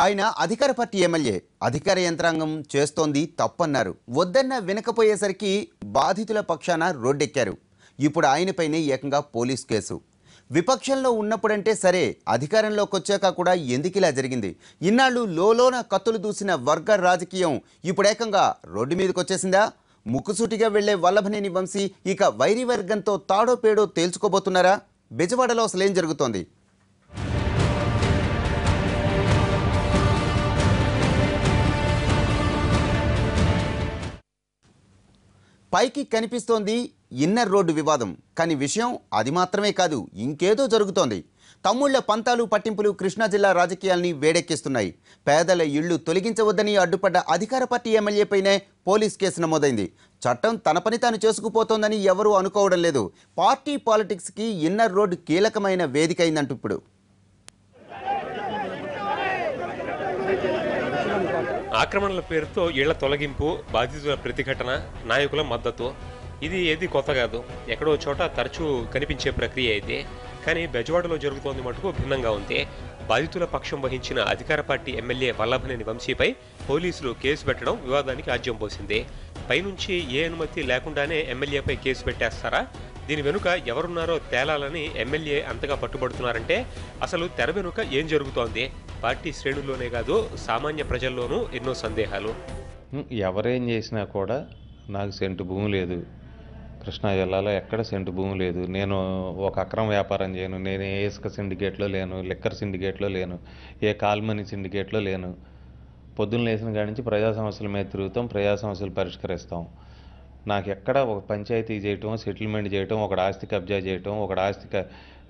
ఆయన అధికార party MLA అధికార యంత్రాంగం చేస్తోంది తప్పన్నారు. వద్దన్న వినకపోయేసరికి బాధితుల పక్షాన రోడ్డెక్కారు. ఇప్పుడు ఆయనపైనే ఏకంగా పోలీస్ కేసు. విపక్షంలో ఉన్నప్పుడంటే సరే, అధికారంలోకి వచ్చాక కూడా ఎందుకిలా జరిగింది? ఇన్నాళ్ళు లోలోన కత్తులు దూసిన వర్గ రాజకీయం ఇప్పుడు ఏకంగా రోడ్డు మీదకి వచ్చేసిందా? ముక్కుసూటిగా వెళ్లే వల్లభనేని వంశీ ఇక వైరి వర్గంతో తాడో పేడో తేల్చుకోబోతున్నారా? బెజవాడలో అసలేం జరుగుతోంది? పైకి కనిపిస్తోంది ఇన్నర్ రోడ్డు వివాదం, కానీ విషయం అది మాత్రమే కాదు, ఇంకేదో జరుగుతోంది. తమ్ముళ్ల పంతాలు పట్టింపులు కృష్ణా జిల్లా రాజకీయాల్ని వేడెక్కిస్తున్నాయి. పేదల ఇళ్లు తొలగించవద్దని అడ్డుపడ్డ అధికార పార్టీ ఎమ్మెల్యేపైనే పోలీస్ కేసు నమోదైంది. చట్టం తన పని తాను చేసుకుపోతోందని ఎవరూ అనుకోవడం లేదు. పార్టీ పాలిటిక్స్కి ఇన్నర్ రోడ్డు కీలకమైన వేదిక అయిందంటూ ఇప్పుడు ఆక్రమణల పేరుతో ఇళ్ల తొలగింపు, బాధితుల ప్రతిఘటన, నాయకుల మద్దతు, ఇది ఏది కొత్త కాదు. ఎక్కడో చోట తరచూ కనిపించే ప్రక్రియ అయితే, కానీ బెజవాడలో జరుగుతోంది మటుకు భిన్నంగా ఉంది. బాధితుల పక్షం వహించిన అధికార పార్టీ ఎమ్మెల్యే వల్లభనేని వంశీపై పోలీసులు కేసు పెట్టడం వివాదానికి ఆజ్యం పోసింది. పైనుంచి ఏ అనుమతి లేకుండానే ఎమ్మెల్యేపై కేసు పెట్టేస్తారా? దీని వెనుక ఎవరున్నారో తేలాలని ఎమ్మెల్యే అంతగా పట్టుబడుతున్నారంటే అసలు తెర వెనుక ఏం జరుగుతోంది? పార్టీ శ్రేణుల్లోనే కాదు, సామాన్య ప్రజల్లోనూ ఎన్నో సందేహాలు. ఎవరేం చేసినా కూడా నాకు సెంటు భూమి లేదు, కృష్ణా జిల్లాలో ఎక్కడ సెంటు భూమి లేదు, నేను ఒక అక్రమ వ్యాపారం చేయను, నేను ఏ ఇసుక సిండికేట్లో లేను, లిక్కర్ సిండికేట్లో లేను, ఏ కాల్మనీ సిండికేట్లో లేను. పొద్దున్న లేచిన కాడి నుంచి ప్రజా సమస్యల మీద తిరుగుతాం, ప్రజా సమస్యలు పరిష్కరిస్తాం. నాకు ఎక్కడ ఒక పంచాయతీ చేయటం, సెటిల్మెంట్ చేయటం, ఒకటి ఆస్తి కబ్జా చేయటం, ఒకటి ఆస్తి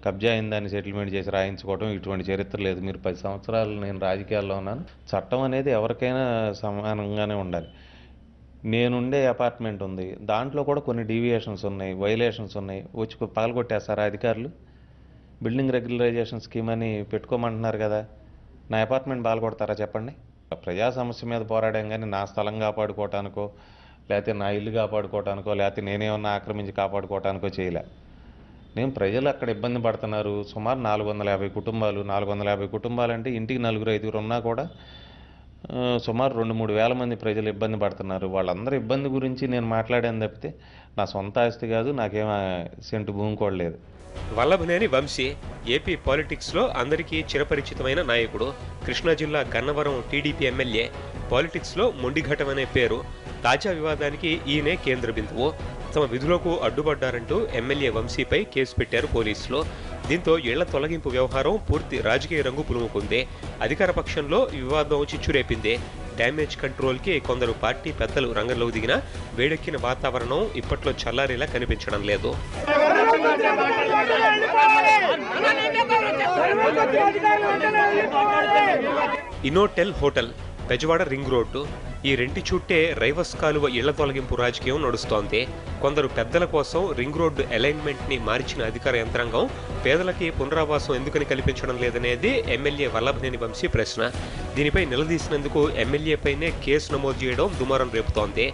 కబ్జా అయిన దాన్ని సెటిల్మెంట్ చేసి రాయించుకోవడం, ఇటువంటి చరిత్ర లేదు. మీరు 10 సంవత్సరాలు నేను రాజకీయాల్లో ఉన్నాను. చట్టం అనేది ఎవరికైనా సమానంగానే ఉండాలి. నేనుండే అపార్ట్మెంట్ ఉంది, దాంట్లో కూడా కొన్ని డీవియేషన్స్ ఉన్నాయి, వైలేషన్స్ ఉన్నాయి. వచ్చి పగలగొట్టేస్తారా అధికారులు? బిల్డింగ్ రెగ్యులరైజేషన్ స్కీమ్ అని పెట్టుకోమంటున్నారు కదా, నా అపార్ట్మెంట్ పగలగొడతారా చెప్పండి? ప్రజా సమస్య మీద పోరాడాం, కానీ నా స్థలం కాపాడుకోవటానికో, లేకపోతే నా ఇల్లు కాపాడుకోవటానికో, లేకపోతే నేనేమన్నా ఆక్రమించి కాపాడుకోవటానికో చేయలే. నేను ప్రజలు అక్కడ ఇబ్బంది పడుతున్నారు. సుమారు 450 కుటుంబాలు. 450 కుటుంబాలు అంటే ఇంటికి 4-5 ఉన్నా కూడా సుమారు 2-3 వేల మంది ప్రజలు ఇబ్బంది పడుతున్నారు. వాళ్ళందరూ ఇబ్బంది గురించి నేను మాట్లాడాను తప్పితే నా సొంత ఆస్తి కాదు, నాకేం సెంటు భూమి కూడా లేదు. వల్లభనేని వంశీ ఏపీ పాలిటిక్స్లో అందరికీ చిరపరిచితమైన నాయకుడు. కృష్ణా జిల్లా గన్నవరం టీడీపీ ఎమ్మెల్యే. పాలిటిక్స్లో మొండిఘటం అనే పేరు. తాజా వివాదానికి ఈయనే కేంద్ర బిందువు. తమ విధులకు అడ్డుపడ్డారంటూ ఎమ్మెల్యే వంశీపై కేసు పెట్టారు పోలీసులు. దీంతో ఇళ్ల తొలగింపు వ్యవహారం పూర్తి రాజకీయ రంగు పులుముకుంది. అధికార పక్షంలో ఈ వివాదం చిచ్చురేపింది. డ్యామేజ్ కంట్రోల్కి కొందరు పార్టీ పెద్దలు రంగంలోకి దిగిన వేడెక్కిన వాతావరణం ఇప్పట్లో చల్లారేలా కనిపించడం లేదు. ఇనోటెల్ హోటల్, బెజవాడ రింగ్ రోడ్డు, ఈ రెంటి చుట్టే రైవస్ కాలువ ఇళ్ల తొలగింపు రాజకీయం నడుస్తోంది. కొందరు పెద్దల కోసం రింగ్ రోడ్డు అలైన్మెంట్ని మార్చిన అధికార యంత్రాంగం పేదలకి పునరావాసం ఎందుకని కల్పించడం లేదనేది ఎమ్మెల్యే వల్లభనేని వంశీ ప్రశ్న. దీనిపై నిలదీసినందుకు ఎమ్మెల్యేపైనే కేసు నమోదు చేయడం దుమారం రేపుతోంది.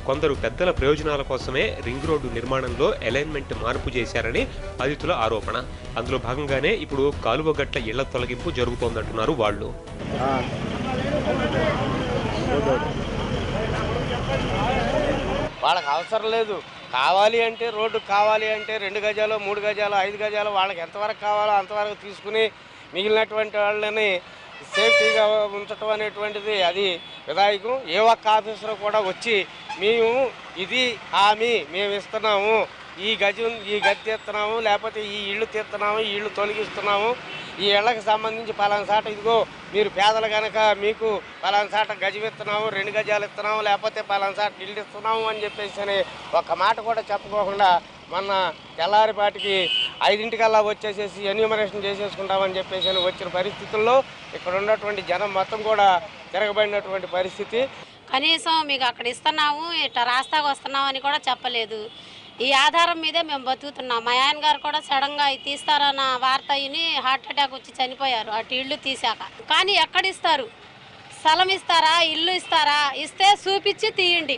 కొందరు పెద్దల ప్రయోజనాల కోసమే రింగ్ రోడ్డు నిర్మాణంలో అలైన్మెంట్ మార్పు చేశారని బాధితుల ఆరోపణ. అందులో భాగంగానే ఇప్పుడు కాలువ గట్ల ఇళ్ల తొలగింపు జరుగుతోందంటున్నారు వాళ్ళు. వాళ్ళకి అవసరం లేదు. కావాలి అంటే రోడ్డు కావాలి అంటే 2 గజాలు, 3 గజాలు, 5 గజాలు వాళ్ళకి ఎంతవరకు కావాలో అంతవరకు తీసుకుని మిగిలినటువంటి వాళ్ళని సేఫ్టీగా ఉంచడం అనేటువంటిది అది విధాయకం. ఏ ఒక్క ఆఫీసర్ కూడా వచ్చి మేము ఇది హామీ మేము ఇస్తున్నాము, ఈ గది తీస్తున్నాము, లేకపోతే ఈ ఇళ్ళు తీస్తున్నాము, ఈ ఇళ్ళు తొలగిస్తున్నాము, ఈ ఇళ్లకు సంబంధించి పలానా సాట ఇదిగో మీరు పేదలు కనుక మీకు పలానా సాట గజం ఇస్తున్నాము, 2 గజాలు ఇస్తున్నాము, లేకపోతే పలానా సాట ఇల్లు ఇస్తున్నాము అని చెప్పేసి అని ఒక్క మాట కూడా చెప్పుకోకుండా మొన్న తెల్లారిపాటికి 5 వచ్చేసేసి ఎన్యూమరేషన్ చేసేసుకుంటామని చెప్పేసి అని వచ్చిన పరిస్థితుల్లో ఇక్కడ ఉన్నటువంటి జనం మొత్తం కూడా తిరగబడినటువంటి పరిస్థితి. కనీసం మీకు అక్కడ ఇస్తున్నాము, ఇట్లా రాస్తాకు వస్తున్నాము అని కూడా చెప్పలేదు. ఈ ఆధారం మీదే మేము బతుకుతున్నాం. మా ఆయన గారు కూడా సడన్గా తీస్తారన్న వార్త విని హార్ట్ అటాక్ వచ్చి చనిపోయారు అటు ఇళ్ళు తీసాక. కానీ ఎక్కడిస్తారు? స్థలం ఇస్తారా, ఇల్లు ఇస్తారా? ఇస్తే చూపించి తీయండి,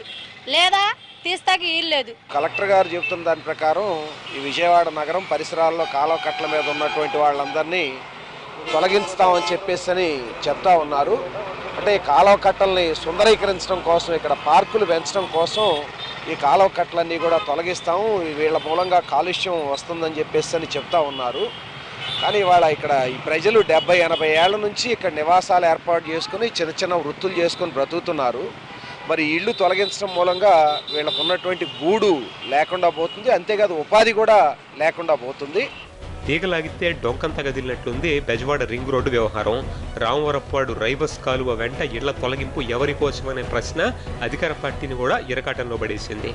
లేదా తీస్తాకి ఇల్లేదు. కలెక్టర్ గారు చెబుతున్న దాని ప్రకారం ఈ విజయవాడ నగరం పరిసరాల్లో కాలువ కట్టల మీద ఉన్నటువంటి వాళ్ళందరినీ తొలగిస్తామని చెప్పేసి చెప్తా ఉన్నారు. అంటే కాలువ కట్టల్ని సుందరీకరించడం కోసం, ఇక్కడ పార్కులు పెంచడం కోసం ఈ కాలువ కట్టలన్నీ కూడా తొలగిస్తాము, వీళ్ళ మూలంగా కాలుష్యం వస్తుందని చెప్పేసి చెప్తా ఉన్నారు. కానీ ఇవాళ ఇక్కడ ఈ ప్రజలు 70-80 ఏళ్ల నుంచి ఇక్కడ నివాసాలు ఏర్పాటు చేసుకుని చిన్న చిన్న వృత్తులు చేసుకొని బ్రతుకుతున్నారు. మరి ఇళ్ళు తొలగించడం మూలంగా వీళ్ళకు ఉన్నటువంటి గూడు లేకుండా పోతుంది, అంతేకాదు ఉపాధి కూడా లేకుండా పోతుంది. తీగలాగితే డొంకంత గదిలినట్లుంది బెజవాడ రింగ్ రోడ్డు వ్యవహారం. రామవరప్పాడు రైవస్ కాలువ వెంట ఇళ్ల తొలగింపు ఎవరి కోసమనే ప్రశ్న అధికార పార్టీని కూడా ఇరకాటంలో పడేసింది.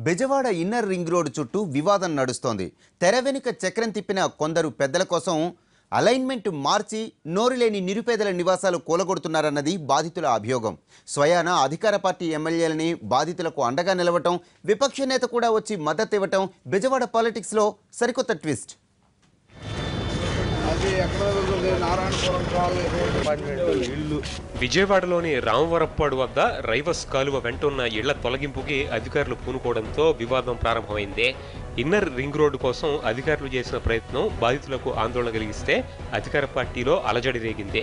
బెజవాడ ఇన్నర్ రింగ్ రోడ్డు చుట్టూ వివాదం నడుస్తోంది. తెర వెనుక చక్రం తిప్పిన కొందరు పెద్దల కోసం అలైన్మెంట్ మార్చి నోరులేని నిరుపేదల నివాసాలు కూలగొడుతున్నారన్నది బాధితుల అభియోగం. స్వయాన అధికార పార్టీ ఎమ్మెల్యేలని బాధితులకు అండగా నిలవటం, విపక్ష నేత కూడా వచ్చి మద్దతు ఇవ్వటం బెజవాడ పాలిటిక్స్లో సరికొత్త ట్విస్ట్. విజయవాడలోని రామవరప్పాడు వద్ద రైవస్ కాలువ వెంటున్న ఇళ్ల తొలగింపుకి అధికారులు పూనుకోవడంతో వివాదం ప్రారంభమైంది. ఇన్నర్ రింగ్ రోడ్డు కోసం అధికారులు చేసిన ప్రయత్నం బాధితులకు ఆందోళన కలిగిస్తే అధికార పార్టీలో అలజడి రేగింది.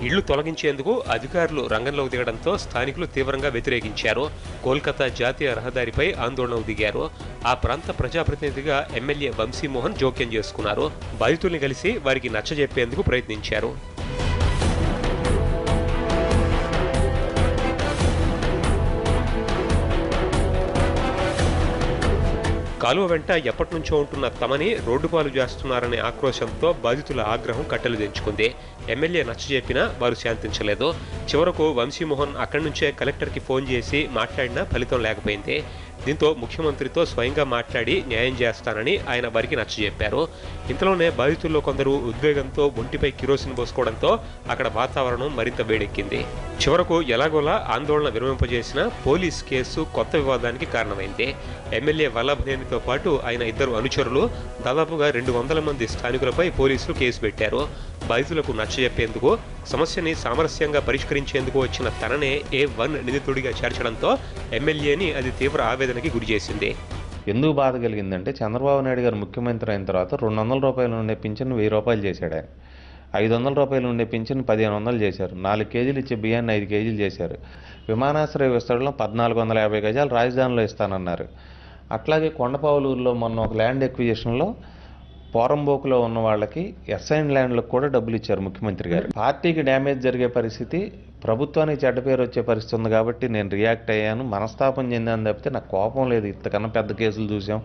ఇళ్లు తొలగించేందుకు అధికారులు రంగంలోకి దిగడంతో స్థానికులు తీవ్రంగా వ్యతిరేకించారు. కోల్కతా జాతీయ రహదారిపై ఆందోళనకు దిగారు. ఆ ప్రాంత ప్రజాప్రతినిధిగా ఎమ్మెల్యే వంశీమోహన్ జోక్యం చేసుకున్నారు. బాధితుల్ని కలిసి వారికి నచ్చజెప్పేందుకు ప్రయత్నించారు. కాలువ వెంట ఎప్పటినుంచో ఉంటున్న తమని రోడ్డుపాలు చేస్తున్నారనే ఆక్రోశంతో బాధితుల ఆగ్రహం కట్టెలు తెంచుకుంది. ఎమ్మెల్యే నచ్చజెప్పినా వారు శాంతించలేదు. చివరకు వంశీమోహన్ అక్కడి నుంచే కలెక్టర్కి ఫోన్ చేసి మాట్లాడినా ఫలితం లేకపోయింది. దీంతో ముఖ్యమంత్రితో స్వయంగా మాట్లాడి న్యాయం చేస్తానని ఆయన వారికి నచ్చజెప్పారు. ఇంతలోనే బాధితుల్లో కొందరు ఉద్వేగంతో ఒంటిపై కిరోసిన్ పోసుకోవడంతో అక్కడ వాతావరణం మరింత వేడెక్కింది. చివరకు ఎలాగోలా ఆందోళన విరమింపజేసిన పోలీస్ కేసు కొత్త వివాదానికి కారణమైంది. ఎమ్మెల్యే వల్లభనేనితో పాటు ఆయన ఇద్దరు అనుచరులు దాదాపుగా 200 మంది స్థానికులపై పోలీసులు కేసు పెట్టారు. బాధితులకు నచ్చజెప్పేందుకు, సమస్యని సామరస్యంగా పరిష్కరించేందుకు వచ్చిన తననే A1 నిందితుడిగా చేర్చడంతో ఎమ్మెల్యేని అది తీవ్ర ఆవేదనకి గురిచేసింది. ఎందుకు బాధ కలిగిందంటే చంద్రబాబు నాయుడు గారు ముఖ్యమంత్రి అయిన తర్వాత 200 రూపాయలు ఉండే పింఛన్ 1000 రూపాయలు చేశాడు ఆయన. 500 రూపాయలు ఉండే పింఛన్ 1500 చేశారు. 4 కేజీలు ఇచ్చే బియ్యాన్ని 5 కేజీలు చేశారు. విమానాశ్రయ విస్తరణలో 1450 గజాలు రాజధానిలో ఇస్తానన్నారు. అట్లాగే కొండపావులూరులో మొన్న ఒక ల్యాండ్ ఎక్విజిషన్లో పోరంబోకులో ఉన్న వాళ్ళకి ఎస్ఐన్ ల్యాండ్లకు కూడా డబ్బులు ఇచ్చారు ముఖ్యమంత్రి గారు. పార్టీకి డ్యామేజ్ జరిగే పరిస్థితి, ప్రభుత్వానికి చెడ్డ పేరు వచ్చే పరిస్థితి ఉంది కాబట్టి నేను రియాక్ట్ అయ్యాను, మనస్తాపం చెందాను తప్పితే నాకు కోపం లేదు. ఇంతకన్నా పెద్ద కేసులు చూసాం,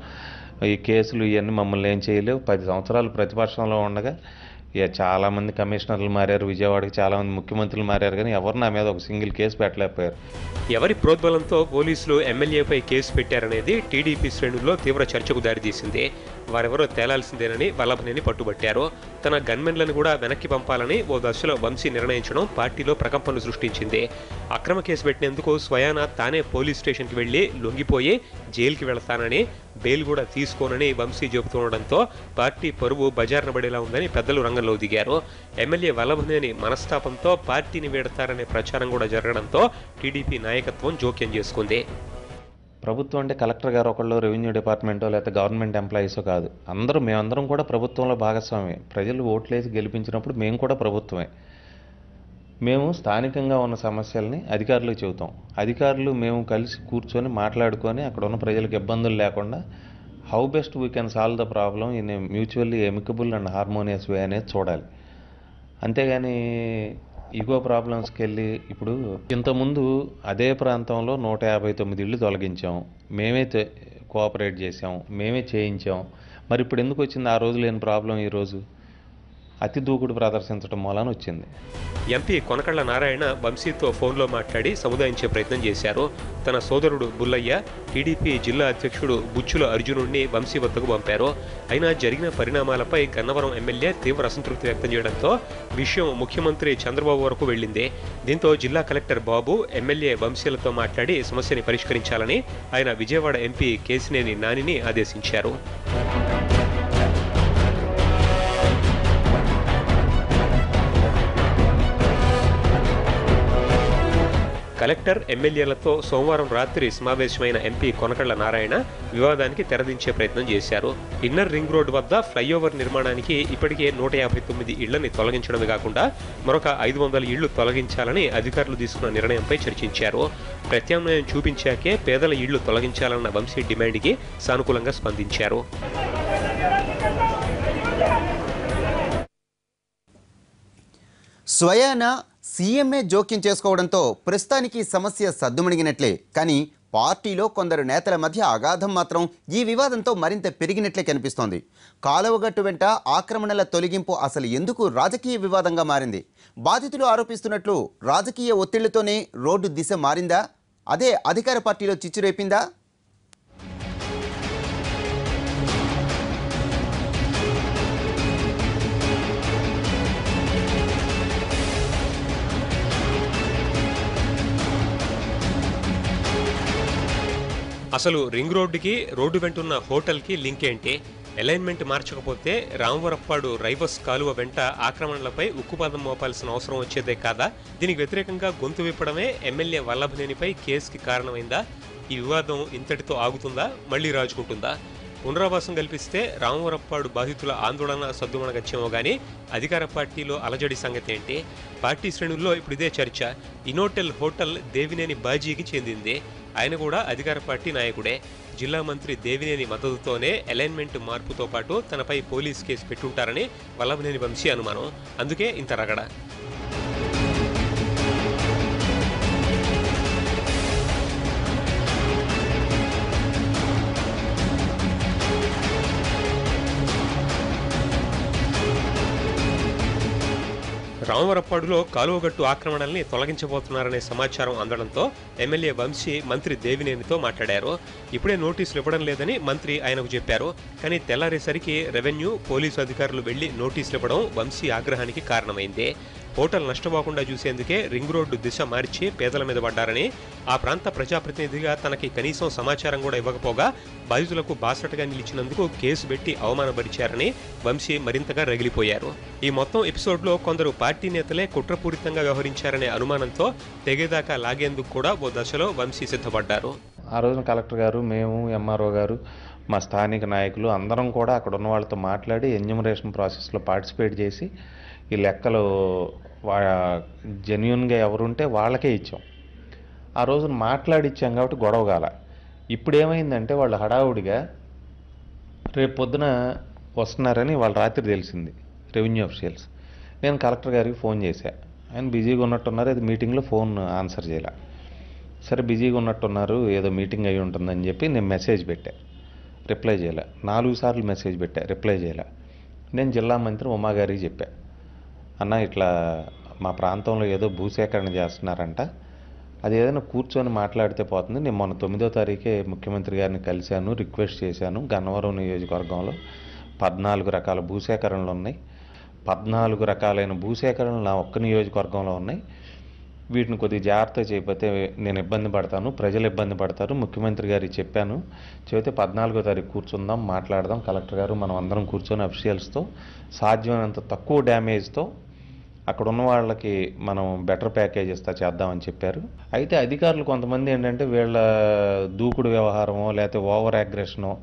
ఈ కేసులు ఇవన్నీ మమ్మల్ని ఏం చేయలేవు. 10 సంవత్సరాలు ప్రతిపక్షంలో ఉండగా చాలామంది కమిషనర్లు మారారు, విజయవాడకి చాలామంది ముఖ్యమంత్రులు మారారు, కానీ ఎవరు నా మీద ఒక సింగిల్ కేసు పెట్టలేకపోయారు. ఎవరి ప్రోద్బలంతో పోలీసులు ఎమ్మెల్యేపై కేసు పెట్టారనేది టీడీపీ శ్రేణుల్లో తీవ్ర చర్చకు దారితీసింది. వారెవరో తేలాల్సిందేనని వల్లభనేని పట్టుబట్టారు. తన గన్మెన్లను కూడా వెనక్కి పంపాలని ఓ దశలో వంశీ నిర్ణయించడం పార్టీలో ప్రకంపనలు సృష్టించింది. అక్రమ కేసు పెట్టినందుకు స్వయాన తానే పోలీస్ స్టేషన్కి వెళ్లి లొంగిపోయి జైలుకి వెళతానని, బెయిల్ కూడా తీసుకోనని వంశీ చెబుతుండడంతో పార్టీ పరువు బజార్న పడేలా ఉందని పెద్దలు రంగంలో దిగారు. ఎమ్మెల్యే వల్లభనేని మనస్తాపంతో పార్టీని వీడతారనే ప్రచారం కూడా జరగడంతో టీడీపీ నాయకత్వం జోక్యం చేసుకుంది. ప్రభుత్వం అంటే కలెక్టర్ గారు ఒకళ్ళు, రెవెన్యూ డిపార్ట్మెంటో లేకపోతే గవర్నమెంట్ ఎంప్లాయీసో కాదు, మేమందరం కూడా ప్రభుత్వంలో భాగస్వామే. ప్రజలు ఓట్లేసి గెలిపించినప్పుడు మేము కూడా ప్రభుత్వమే. మేము స్థానికంగా ఉన్న సమస్యల్ని అధికారులకు చెబుతాం. అధికారులు మేము కలిసి కూర్చొని మాట్లాడుకొని అక్కడ ఉన్న ప్రజలకు ఇబ్బందులు లేకుండా how best we can solve the problem in a mutually amicable and harmonious way అనేది చూడాలి. అంతేగాని ఈగో ప్రాబ్లమ్స్కి వెళ్ళి, ఇప్పుడు ఇంతకుముందు అదే ప్రాంతంలో 159 ఇళ్ళు తొలగించాం, మేమే కోఆపరేట్ చేసాం, మేమే చేయించాం. మరి ఇప్పుడు ఎందుకు వచ్చింది ఆ రోజు లేని ప్రాబ్లం ఈరోజు? అతి దూకుడు ప్రదర్శించడం మూలాన వచ్చింది. ఎంపీ కొనకళ్ళ నారాయణ వంశీతో ఫోన్లో మాట్లాడి సముదాయించే ప్రయత్నం చేశారు. తన సోదరుడు బుల్లయ్య, టీడీపీ జిల్లా అధ్యక్షుడు బుచ్చుల అర్జునుడిని వంశీ వద్దకు పంపారు. అయినా జరిగిన పరిణామాలపై గన్నవరం ఎమ్మెల్యే తీవ్ర అసంతృప్తి వ్యక్తం చేయడంతో విషయం ముఖ్యమంత్రి చంద్రబాబు వరకు వెళ్ళింది. దీంతో జిల్లా కలెక్టర్ బాబు ఎమ్మెల్యే వంశీలతో మాట్లాడి సమస్యని పరిష్కరించాలని ఆయన విజయవాడ ఎంపీ కేసినేని నానిని ఆదేశించారు. కలెక్టర్ ఎమ్మెల్యేలతో సోమవారం రాత్రి సమావేశమైన ఎంపీ కొనకళ్ళ నారాయణ వివాదానికి తెరదించే ప్రయత్నం చేశారు. ఇన్నర్ రింగ్ రోడ్డు వద్ద ఫ్లైఓవర్ నిర్మాణానికి ఇప్పటికే 159 ఇళ్లని తొలగించడమే కాకుండా మరొక 500 ఇళ్లు తొలగించాలని అధికారులు తీసుకున్న నిర్ణయంపై చర్చించారు. ప్రత్యామ్నాయం చూపించాకే పేదల ఇళ్లు తొలగించాలన్న వంశీ డిమాండ్కి సానుకూలంగా స్పందించారు. స్వయాన సీఎంఏ జోక్యం చేసుకోవడంతో ప్రస్తుతానికి సమస్య సద్దుమణిగినట్లే. కానీ పార్టీలో కొందరు నేతల మధ్య అగాధం మాత్రం ఈ వివాదంతో మరింత పెరిగినట్లే కనిపిస్తోంది. కాలువగట్టు వెంట ఆక్రమణల తొలగింపు అసలు ఎందుకు రాజకీయ వివాదంగా మారింది? బాధితులు ఆరోపిస్తున్నట్లు రాజకీయ ఒత్తిళ్లతోనే రోడ్డు దిశ మారిందా? అదే అధికార పార్టీలో చిచ్చు రేపిందా? అసలు రింగ్ రోడ్డుకి రోడ్డు వెంటున్న హోటల్కి లింక్ ఏంటి? అలైన్మెంట్ మార్చకపోతే రామవరప్పాడు రైవస్ కాలువ వెంట ఆక్రమణలపై ఉక్కుపాదం మోపాల్సిన అవసరం వచ్చేదే కాదా? దీనికి వ్యతిరేకంగా గొంతు విప్పడమే ఎమ్మెల్యే వల్లభనేనిపై కేసుకి కారణమైందా? ఈ వివాదం ఇంతటితో ఆగుతుందా, మళ్లీ రాజుకుంటుందా? పునరావాసం కల్పిస్తే రామవరప్పాడు బాధితుల ఆందోళన సద్దుమణగచ్చేమో గానీ అధికార పార్టీలో అలజడి సంగతి ఏంటి? పార్టీ శ్రేణుల్లో ఇప్పుడు ఇదే చర్చ. ఇనోటెల్ హోటల్ దేవినేని బాజీకి చెందింది. ఆయన కూడా అధికార పార్టీ నాయకుడే. జిల్లా మంత్రి దేవినేని మద్దతుతోనే అలైన్మెంట్ మార్పుతో పాటు తనపై పోలీస్ కేసు పెట్టుంటారని వల్లభనేని వంశీ అనుమానం. అందుకే ఇంత రగడ. రామవరప్పాడులో కాలువగట్టు ఆక్రమణల్ని తొలగించబోతున్నారనే సమాచారం అందడంతో ఎమ్మెల్యే వంశీ మంత్రి దేవినేనితో మాట్లాడారు. ఇప్పుడే నోటీసులు ఇవ్వడం లేదని మంత్రి ఆయనకు చెప్పారు. కానీ తెల్లారేసరికి రెవెన్యూ, పోలీసు అధికారులు వెళ్లి నోటీసులు ఇవ్వడం వంశీ ఆగ్రహానికి కారణమైంది. హోటల్ నష్టపోకుండా చూసేందుకే రింగ్ రోడ్డు దిశ మార్చి పేదల మీద పడ్డారని, ఆ ప్రాంత ప్రజాప్రతినిధిగా తనకి కనీసం సమాచారం కూడా ఇవ్వకపోగా బాధితులకు బాసటగా నిలిచినందుకు కేసు పెట్టి అవమానపరిచారని వంశీ మరింతగా రగిలిపోయారు. ఈ మొత్తం ఎపిసోడ్లో కొందరు పార్టీ నేతలే కుట్రపూరితంగా వ్యవహరించారనే అనుమానంతో తెగేదాకా లాగేందుకు కూడా ఓ దశలో వంశీ సిద్ధపడ్డారు. ఆ రోజున కలెక్టర్ గారు, మేము, ఎంఆర్ఓ గారు, మా స్థానిక నాయకులు అందరం కూడా అక్కడ ఉన్న వాళ్ళతో మాట్లాడి ఎన్యూమరేషన్ ప్రాసెస్లో పార్టిసిపేట్ చేసి ఈ లెక్కలు జెన్యున్గా ఎవరుంటే వాళ్ళకే ఇచ్చాం. ఆ రోజున మాట్లాడిచ్చాం కాబట్టి గొడవ కాల. ఇప్పుడు ఏమైందంటే వాళ్ళు హడావుడిగా రేపు పొద్దున వస్తున్నారని వాళ్ళు రాత్రి తెలిసింది రెవెన్యూ అఫీషియల్స్. నేను కలెక్టర్ గారికి ఫోన్ చేశా. ఆయన బిజీగా ఉన్నట్టున్నారు, అది మీటింగ్లో ఫోన్ ఆన్సర్ చేయాల. సరే బిజీగా ఉన్నట్టున్నారు, ఏదో మీటింగ్ అయి ఉంటుందని చెప్పి నేను మెసేజ్ పెట్టా, రిప్లై చేయాల. 4 సార్లు మెసేజ్ పెట్టా, రిప్లై చేయాల. నేను జిల్లా మంత్రి ఉమా గారికి చెప్పా, అన్న ఇట్లా మా ప్రాంతంలో ఏదో భూసేకరణ చేస్తున్నారంట, అది ఏదైనా కూర్చొని మాట్లాడితే పోతుంది. నేను మొన్న 9వ తారీఖే ముఖ్యమంత్రి గారిని కలిశాను, రిక్వెస్ట్ చేశాను. గన్నవరం నియోజకవర్గంలో 14 రకాల భూసేకరణలు ఉన్నాయి. 14 రకాలైన భూసేకరణలు నా ఒక్క నియోజకవర్గంలో ఉన్నాయి. వీటిని కొద్దిగా జాగ్రత్త చేయకపోతే నేను ఇబ్బంది పడతాను, ప్రజలు ఇబ్బంది పడతారు. ముఖ్యమంత్రి గారికి చెప్పాను, చెబితే 14వ తారీఖు కూర్చుందాం, మాట్లాడదాం. కలెక్టర్ గారు మనం అందరం కూర్చొని అఫీషియల్స్తో సాధ్యమైనంత తక్కువ డ్యామేజ్తో అక్కడ ఉన్న వాళ్ళకి మనం బెటర్ ప్యాకేజ్ చేద్దామని చెప్పారు. అయితే అధికారులు కొంతమంది ఏంటంటే వీళ్ళ దూకుడు వ్యవహారమో లేకపోతే ఓవర్ అగ్రెషనో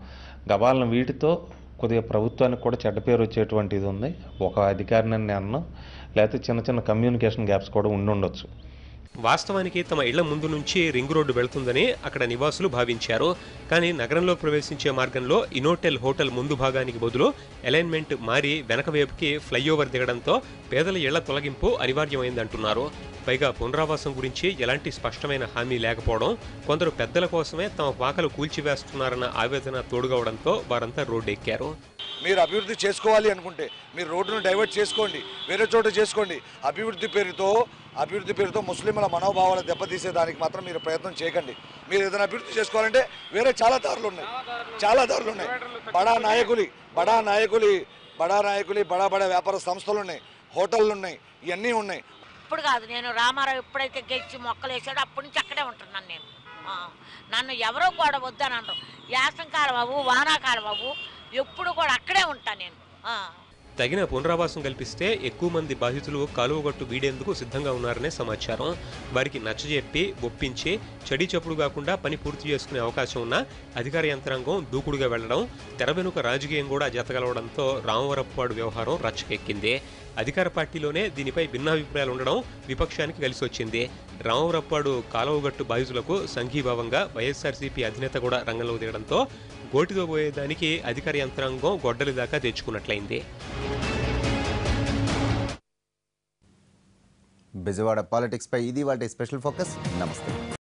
గబాలను వీటితో కొద్దిగా ప్రభుత్వానికి కూడా చెడ్డ పేరు వచ్చేటువంటిది ఉంది. ఒక అధికారిని అన్నా లేకపోతే చిన్న చిన్న కమ్యూనికేషన్ గ్యాప్స్ కూడా ఉండొచ్చు. వాస్తవానికి తమ ఇళ్ల ముందు నుంచి రింగ్ రోడ్డు వెళుతుందని అక్కడ నివాసులు భావించారు. కానీ నగరంలో ప్రవేశించే మార్గంలో ఇనోటెల్ హోటల్ ముందు భాగానికి బదులు అలైన్మెంట్ మారి వెనక వైపుకి ఫ్లైఓవర్ దిగడంతో పేదల ఇళ్ల తొలగింపు అనివార్యమైందంటున్నారు. పైగా పునరావాసం గురించి ఎలాంటి స్పష్టమైన హామీ లేకపోవడం, కొందరు పెద్దల కోసమే తమ పాకలు కూల్చివేస్తున్నారన్న ఆవేదన తోడుగవడంతో వారంతా రోడ్డెక్కారు. మీరు అభివృద్ధి చేసుకోవాలి అనుకుంటే మీరు రోడ్డును డైవర్ట్ చేసుకోండి, వేరే చోట చేసుకోండి. అభివృద్ధి పేరుతో ముస్లింల మనోభావాలు దెబ్బతీసేదానికి మాత్రం మీరు ప్రయత్నం చేయకండి. మీరు ఏదైనా అభివృద్ధి చేసుకోవాలంటే వేరే చాలా దారులు ఉన్నాయి. బడా నాయకులు బడా వ్యాపార సంస్థలు ఉన్నాయి, హోటళ్ళు ఉన్నాయి, ఇవన్నీ ఉన్నాయి. ఇప్పుడు కాదు, నేను రామారావు ఎప్పుడైతే గెలిచి మొక్కలు వేసాడో అప్పటి నుంచి అక్కడే ఉంటున్నాను నేను. నన్ను ఎవరో కూడా వద్దని అనరు. యాసంకాలం అవ్వు, వానాకాలం అవ్వు, ఎప్పుడు కూడా అక్కడే ఉంటాను నేను. తగిన పునరావాసం కల్పిస్తే ఎక్కువ మంది బాధితులు కాలువగట్టు వీడేందుకు సిద్ధంగా ఉన్నారనే సమాచారం. వారికి నచ్చజెప్పి ఒప్పించి చెడి చప్పుడు కాకుండా పని పూర్తి చేసుకునే అవకాశం ఉన్న అధికార యంత్రాంగం దూకుడుగా వెళ్లడం, తెర వెనుక రాజకీయం కూడా జతగలవడంతో రామవరప్పాడు వ్యవహారం రచ్చకెక్కింది. అధికార పార్టీలోనే దీనిపై భిన్నాభిప్రాయాలు ఉండడం విపక్షానికి కలిసి వచ్చింది. రామవరప్పాడు కాలువగట్టు బాధితులకు సంఘీభావంగా వైఎస్ఆర్సీపీ అధినేత కూడా రంగంలోకి దిగడంతో గోటితో పోయేదానికి అధికార యంత్రాంగం గొడ్డలి దాకా తెచ్చుకున్నట్లయింది. బెజవాడ పాలిటిక్స్ పై ఇది వాటి స్పెషల్ ఫోకస్. నమస్తే.